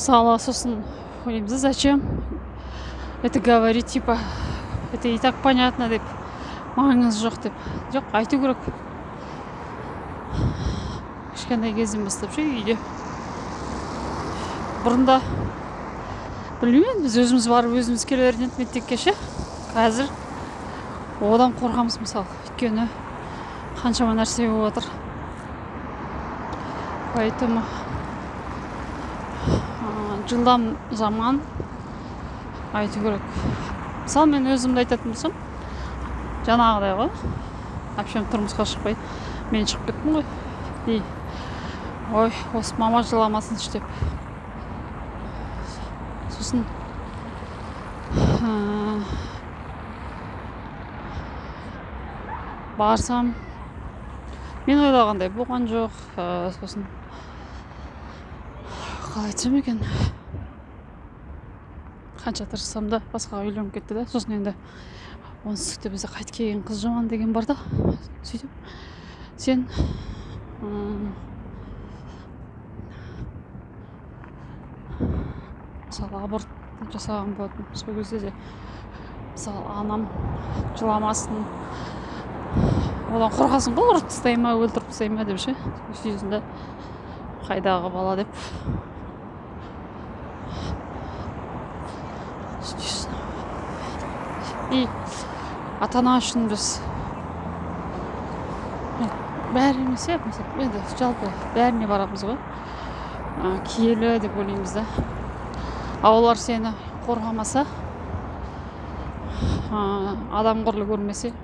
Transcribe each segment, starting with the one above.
мысалы сосын ойлаймыз, зачем это говорить, типа это и так понятно деп, маңызы жоқ деп. Жоқ, айту керек. Кішкентай кезден бастап ше үйде. Бұрында білмеймін, біз өзіміз барып өзіміз келе беретін мектепке ше. Қазір одан қорқамыз мысалы, өйткені қаншама нәрсе болып жатыр. Поэтому жылдам заман айту керек. Мысалы мен өзімді айтатын болсам, жаңағыдай ғой, вообще тұрмысқа шықпай мен шығып кеттім ғой. И ой, осы мама жыламасыншы деп. Сосын барсам, мен ойлағандай болған жоқ. Сосын қалай айтсам екен, қанша тырыссам да басқаға үйленіп кетті да. Сосын енді оңтүстікте бізде қайтып келген қыз жаман деген бар да. Сөйтіп сен мысалы аборт жасаған болатын. Сол кезде де мысалы анам жыламасын, одан қорқасың ғой, ұрып тастай ма, өлтіріп тастай ма деп ше. Сөйтесің, қайдағы бала деп. И ата-ана үшін біз бәрі емес, енді жалпы бәріне барамыз ғой. Киелі деп ойлаймыз да. Олар сені қорғамаса, адам қорлы көрмесе,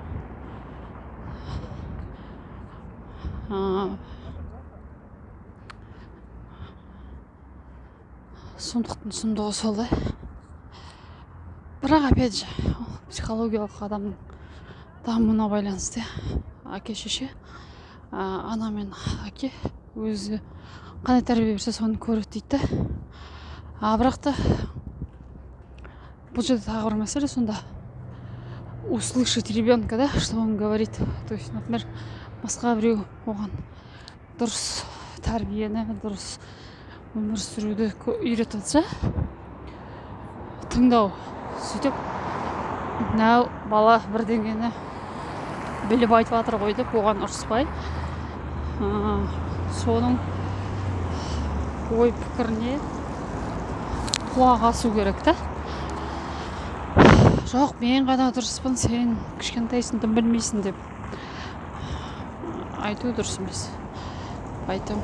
сондықтан сұмдығы сол да. Бірақ опять же, психологиялық адамның дамуына байланысты. Әке шеше, ана мен әке өзі қандай тәрбие берсе соны көреді дейді. Бірақ та бұл жерде тағы бір мәселе сонда. Услышать ребенка, да, что он говорит. То есть, например, басқа біреу оған дұрыс тәрбиені, дұрыс өмір сүруді үйретіп жатса, тыңдау. Сөйтіп, бала бірдеңені біліп айтып жатыр ғой деп, оған ұрыспай, соның ой пікіріне құлақ асу керек та. Жоқ, мен ғана дұрыспын, сен кішкентайсың, тым білмейсің деп айту дұрыс емес. Поэтому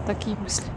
такие мысли.